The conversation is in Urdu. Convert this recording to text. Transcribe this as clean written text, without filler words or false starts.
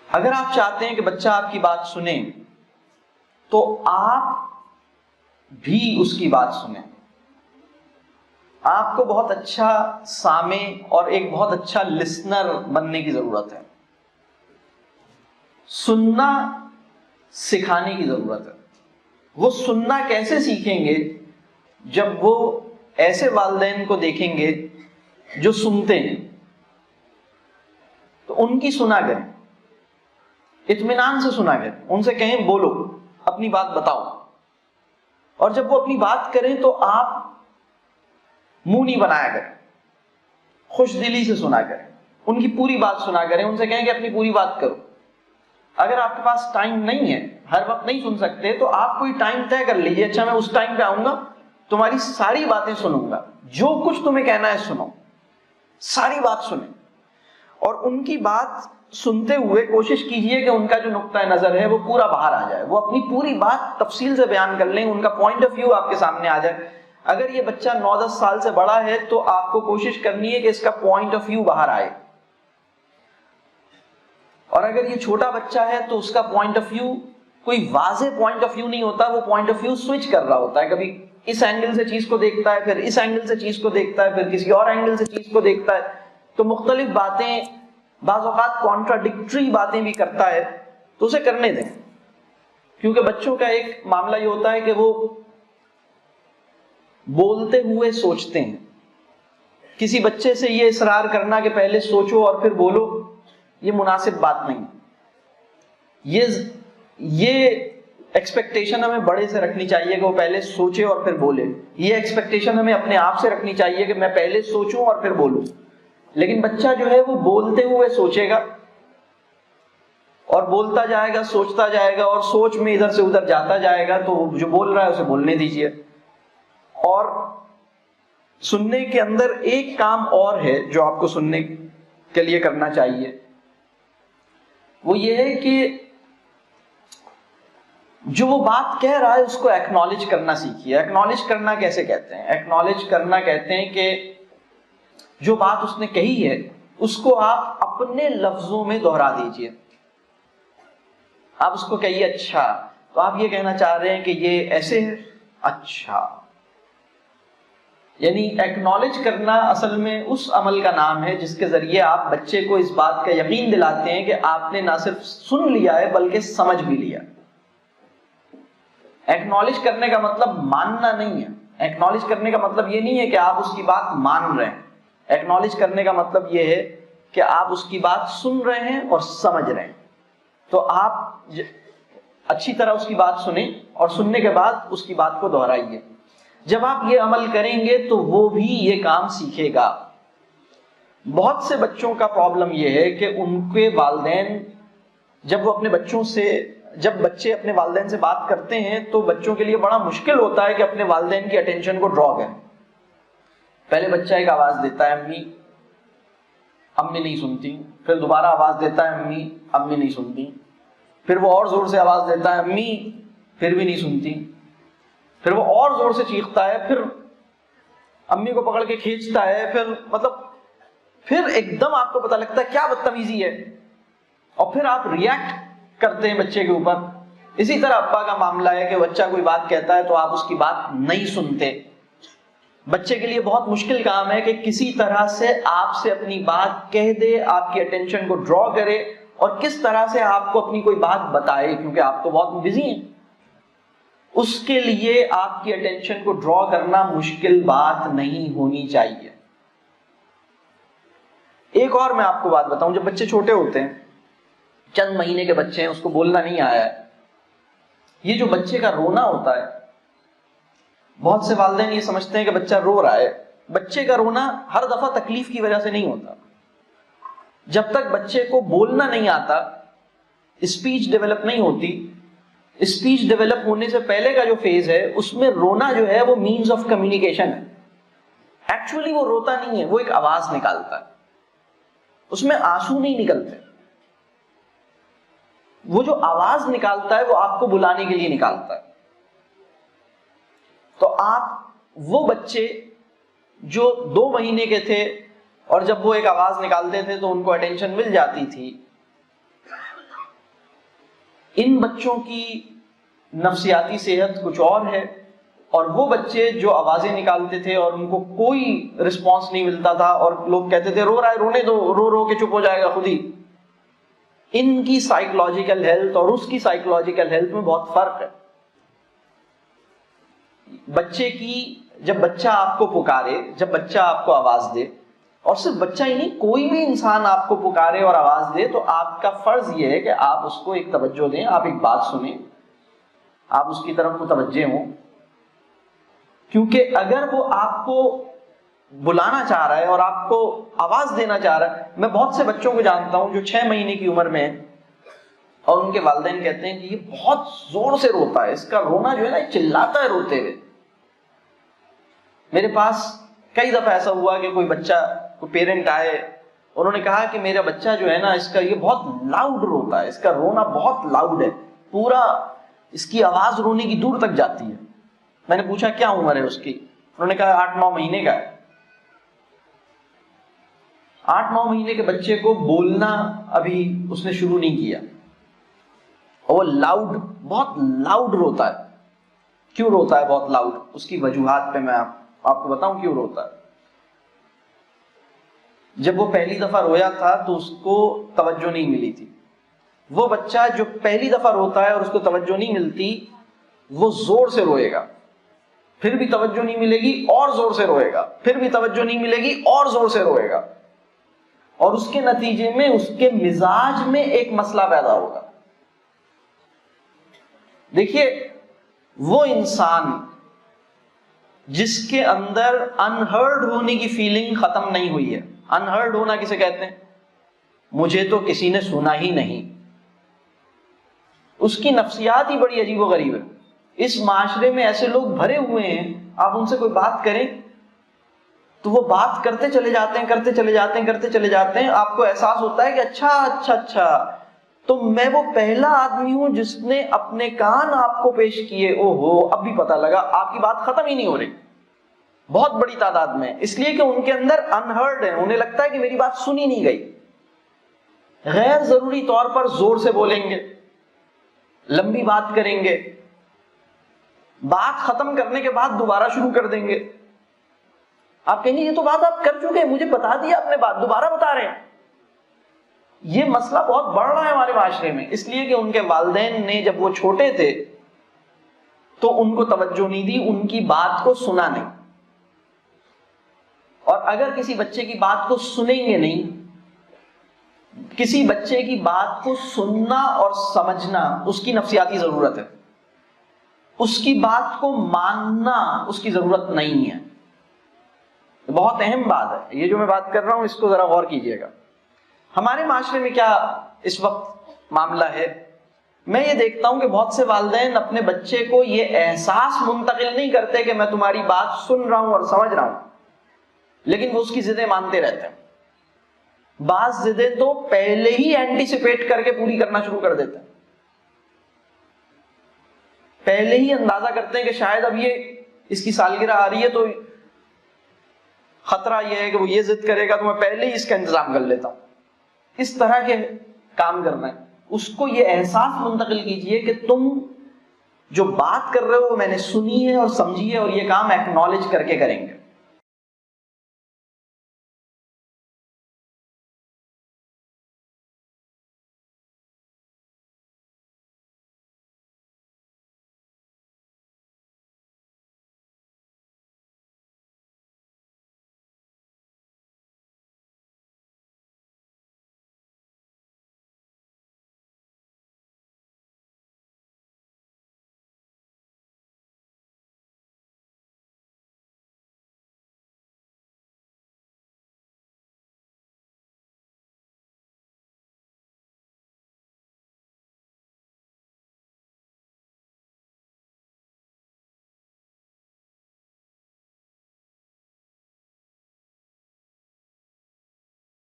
اگر آپ چاہتے ہیں کہ بچہ آپ کی بات سنے تو آپ بھی اس کی بات سنیں. آپ کو بہت اچھا سامع اور ایک بہت اچھا لسنر بننے کی ضرورت ہے. سننا سکھانے کی ضرورت ہے. وہ سننا کیسے سیکھیں گے؟ جب وہ ایسے والدین کو دیکھیں گے جو سنتے ہیں تو ان کی سنا کریں, اطمینان سے سنا کریں, ان سے کہیں بولو, اپنی بات بتاؤ. اور جب وہ اپنی بات کریں تو آپ منہ نہیں بنایا کریں, خوش دلی سے سنا کریں, ان کی پوری بات سنا کریں, ان سے کہیں کہ اپنی پوری بات کرو. اگر آپ کے پاس ٹائم نہیں ہے, ہر وقت نہیں سن سکتے, تو آپ کوئی ٹائم طے کر لیجیے, اچھا میں اس ٹائم پہ آؤں گا, تمہاری ساری باتیں سنوں گا, جو کچھ تمہیں کہنا ہے سنو, ساری بات سنیں. اور ان کی بات سنتے ہوئے کوشش کیجئے کہ ان کا جو نقطہ نظر ہے وہ پورا باہر آ جائے, وہ اپنی پوری بات تفصیل سے بیان کر لیں, ان کا پوائنٹ آف ویو آپ کے سامنے آ جائے. اگر یہ بچہ 9-10 سال سے بڑا ہے تو آپ کو کوشش کرنی ہے کہ اس کا پوائنٹ آف ویو باہر آئے, اور اگر یہ چھوٹا بچہ ہے تو اس کا پوائنٹ آف ویو کوئی واضح پوائنٹ آف ویو نہیں ہوتا, وہ پوائنٹ آف ویو سوئچ کر رہا ہوتا ہے, کبھی اس اینگل سے چیز کو دیکھتا ہے, پھر اس اینگل سے چیز کو دیکھتا ہے, پھر کسی اور اینگل سے چیز کو دیکھتا ہے, تو مختلف باتیں, بعض اوقات کانٹراڈکٹری باتیں بھی کرتا ہے. تو اسے کرنے دیں, کیونکہ بچوں کا ایک معاملہ یہ ہوتا ہے کہ وہ بولتے ہوئے سوچتے ہیں. کسی بچے سے یہ اصرار کرنا کہ پہلے سوچو اور پھر بولو, یہ مناسب بات نہیں. یہ ایکسپیکٹیشن ہمیں بڑے سے رکھنی چاہیے کہ وہ پہلے سوچے اور پھر بولے. یہ ایکسپیکٹیشن ہمیں اپنے آپ سے رکھنی چاہیے کہ میں پہلے سوچوں اور پھر بولوں. لیکن بچہ جو ہے وہ بولتے ہوئے سوچے گا اور بولتا جائے گا, سوچتا جائے گا, اور سوچ میں ادھر سے ادھر جاتا جائے گا. تو جو بول رہا ہے اسے بولنے دیجیے. اور سننے کے اندر ایک کام اور ہے جو آپ کو سننے کے لیے کرنا چاہیے, وہ یہ ہے کہ جو وہ بات کہہ رہا ہے اس کو ایکنالج کرنا سیکھیے. ایکنالج کرنا کیسے کہتے ہیں؟ ایکنالج کرنا کہتے ہیں کہ جو بات اس نے کہی ہے اس کو آپ اپنے لفظوں میں دہرا دیجئے. آپ اس کو کہیے اچھا, تو آپ یہ کہنا چاہ رہے ہیں کہ یہ ایسے ہے, اچھا. یعنی ایکنالج کرنا اصل میں اس عمل کا نام ہے جس کے ذریعے آپ بچے کو اس بات کا یقین دلاتے ہیں کہ آپ نے نہ صرف سن لیا ہے بلکہ سمجھ بھی لیا. ایکنالج کرنے کا مطلب ماننا نہیں ہے. ایکنالج کرنے کا مطلب یہ نہیں ہے کہ آپ اس کی بات مان رہے ہیں. ایکنالج کرنے کا مطلب یہ ہے کہ آپ اس کی بات سن رہے ہیں اور سمجھ رہے ہیں. تو آپ اچھی طرح اس کی بات سنیں اور سننے کے بعد اس کی بات کو دہرائیے. جب آپ یہ عمل کریں گے تو وہ بھی یہ کام سیکھے گا. بہت سے بچوں کا پرابلم یہ ہے کہ ان کے والدین جب بچے اپنے والدین سے بات کرتے ہیں تو بچوں کے لیے بڑا مشکل ہوتا ہے کہ اپنے والدین کی اٹینشن کو ڈرا کریں. پہلے بچہ ایک آواز دیتا ہے امی, امی نہیں سنتی, پھر دوبارہ آواز دیتا ہے امی, امی نہیں سنتی, پھر وہ اور زور سے آواز دیتا ہے امی, پھر بھی نہیں سنتی, پھر وہ اور زور سے چیختا ہے, پھر امی کو پکڑ کے کھینچتا ہے, پھر ایک دم آپ کو پتہ لگتا ہے کیا بدتمیزی ہے, اور پھر آپ ریئیکٹ کرتے ہیں بچے کے اوپر. اسی طرح ابا کا معاملہ ہے کہ بچہ کوئی بات کہتا ہے تو آپ اس کی بات نہیں سنتے. بچے کے لیے بہت مشکل کام ہے کہ کسی طرح سے آپ سے اپنی بات کہہ دے, آپ کی اٹینشن کو ڈرا کرے, اور کس طرح سے آپ کو اپنی کوئی بات بتائے, کیونکہ آپ تو بہت بزی ہیں. اس کے لیے آپ کی اٹینشن کو ڈرا کرنا مشکل بات نہیں ہونی چاہیے. ایک اور میں آپ کو بات بتاؤں, جب بچے چھوٹے ہوتے ہیں, چند مہینے کے بچے ہیں, اس کو بولنا نہیں آیا ہے, یہ جو بچے کا رونا ہوتا ہے, بہت سے والدین یہ سمجھتے ہیں کہ بچہ رو رہا ہے. بچے کا رونا ہر دفعہ تکلیف کی وجہ سے نہیں ہوتا. جب تک بچے کو بولنا نہیں آتا, اسپیچ ڈیولپ نہیں ہوتی, اسپیچ ڈیولپ ہونے سے پہلے کا جو فیز ہے اس میں رونا جو ہے وہ مینز آف کمیونیکیشن ہے. ایکچولی وہ روتا نہیں ہے, وہ ایک آواز نکالتا ہے, اس میں آنسو نہیں نکلتے. وہ جو آواز نکالتا ہے وہ آپ کو بلانے کے لیے نکالتا ہے. تو آپ وہ بچے جو 2 مہینے کے تھے اور جب وہ ایک آواز نکالتے تھے تو ان کو اٹینشن مل جاتی تھی, ان بچوں کی نفسیاتی صحت کچھ اور ہے، اور وہ بچے جو آوازیں نکالتے تھے اور ان کو کوئی رسپانس نہیں ملتا تھا اور لوگ کہتے تھے رو رہا ہے رونے دو، رو رو کے چپ ہو جائے گا خود ہی، ان کی سائیکولوجیکل ہیلتھ اور اس کی سائیکولوجیکل ہیلتھ میں بہت فرق ہے. بچے کی، جب بچہ آپ کو پکارے، جب بچہ آپ کو آواز دے، اور صرف بچہ ہی نہیں، کوئی بھی انسان آپ کو پکارے اور آواز دے، تو آپ کا فرض یہ ہے کہ آپ اس کو ایک توجہ دیں، آپ ایک بات سنیں، آپ اس کی طرف متوجہ ہوں. کیونکہ اگر وہ آپ کو بلانا چاہ رہا ہے اور آپ کو آواز دینا چاہ رہا ہے، میں بہت سے بچوں کو جانتا ہوں جو 6 مہینے کی عمر میں ہیں اور ان کے والدین کہتے ہیں کہ یہ بہت زور سے روتا ہے، اس کا رونا جو ہے نا چلاتا ہے روتے ہوئے. میرے پاس کئی دفعہ ایسا ہوا کہ کوئی بچہ، کوئی پیرنٹ آئے، انہوں نے کہا کہ میرا بچہ جو ہے نا اس کا یہ بہت لاؤڈ روتا ہے، اس کا رونا بہت لاؤڈ ہے، پورا اس کی آواز رونے کی دور تک جاتی ہے. میں نے پوچھا کیا عمر ہے اس کی؟ انہوں نے کہا 8-9 مہینے کا ہے. 8-9 مہینے کے بچے کو بولنا ابھی اس نے شروع نہیں کیا، اور وہ لاؤڈ، بہت لاؤڈ روتا ہے. کیوں روتا ہے بہت لاؤڈ؟ اس کی وجوہات پہ میں آپ کو بتاؤں کیوں روتا ہے. جب وہ پہلی دفعہ رویا تھا تو اس کو توجہ نہیں ملی تھی. وہ بچہ جو پہلی دفعہ روتا ہے اور اس کو توجہ نہیں ملتی، وہ زور سے روئے گا، پھر بھی توجہ نہیں ملے گی اور زور سے روئے گا، پھر بھی توجہ نہیں ملے گی اور زور سے روئے گا، اور اس کے نتیجے میں اس کے مزاج میں ایک مسئلہ پیدا ہوگا. دیکھیے، وہ انسان جس کے اندر انہرڈ ہونے کی فیلنگ ختم نہیں ہوئی ہے. انہرڈ ہونا کسے کہتے ہیں؟ مجھے تو کسی نے سنا ہی نہیں. اس کی نفسیات ہی بڑی عجیب و غریب ہے. اس معاشرے میں ایسے لوگ بھرے ہوئے ہیں، آپ ان سے کوئی بات کریں تو وہ بات کرتے چلے جاتے ہیں، کرتے چلے جاتے ہیں، کرتے چلے جاتے ہیں. آپ کو احساس ہوتا ہے کہ اچھا تو میں وہ پہلا آدمی ہوں جس نے اپنے کان آپ کو پیش کیے. او ہو، اب بھی پتہ لگا آپ کی بات ختم ہی نہیں ہو رہی. بہت بڑی تعداد میں، اس لیے کہ ان کے اندر انہرڈ ہے، انہیں لگتا ہے کہ میری بات سنی نہیں گئی. غیر ضروری طور پر زور سے بولیں گے، لمبی بات کریں گے، بات ختم کرنے کے بعد دوبارہ شروع کر دیں گے. آپ کہیں گے یہ تو بات آپ کر چکے، مجھے بتا دیا آپ نے، بات دوبارہ بتا رہے ہیں. یہ مسئلہ بہت بڑھ رہا ہے ہمارے معاشرے میں، اس لیے کہ ان کے والدین نے جب وہ چھوٹے تھے تو ان کو توجہ نہیں دی، ان کی بات کو سنا نہیں. اور اگر کسی بچے کی بات کو سنیں گے نہیں، کسی بچے کی بات کو سننا اور سمجھنا اس کی نفسیاتی ضرورت ہے، اس کی بات کو ماننا اس کی ضرورت نہیں ہے. بہت اہم بات ہے یہ جو میں بات کر رہا ہوں، اس کو ذرا غور کیجئے گا. ہمارے معاشرے میں کیا اس وقت معاملہ ہے؟ میں یہ دیکھتا ہوں کہ بہت سے والدین اپنے بچے کو یہ احساس منتقل نہیں کرتے کہ میں تمہاری بات سن رہا ہوں اور سمجھ رہا ہوں، لیکن وہ اس کی ضدیں مانتے رہتے ہیں. بعض ضدیں تو پہلے ہی اینٹیسپیٹ کر کے پوری کرنا شروع کر دیتے ہیں، پہلے ہی اندازہ کرتے ہیں کہ شاید اب یہ اس کی سالگرہ آ رہی ہے تو خطرہ یہ ہے کہ وہ یہ ضد کرے گا، تو میں پہلے ہی اس کا انتظام کر لیتا ہوں. اس طرح کے کام کرنا ہے. اس کو یہ احساس منتقل کیجئے کہ تم جو بات کر رہے ہو میں نے سنی ہے اور سمجھی ہے، اور یہ کام ایکنالج کر کے کریں گے.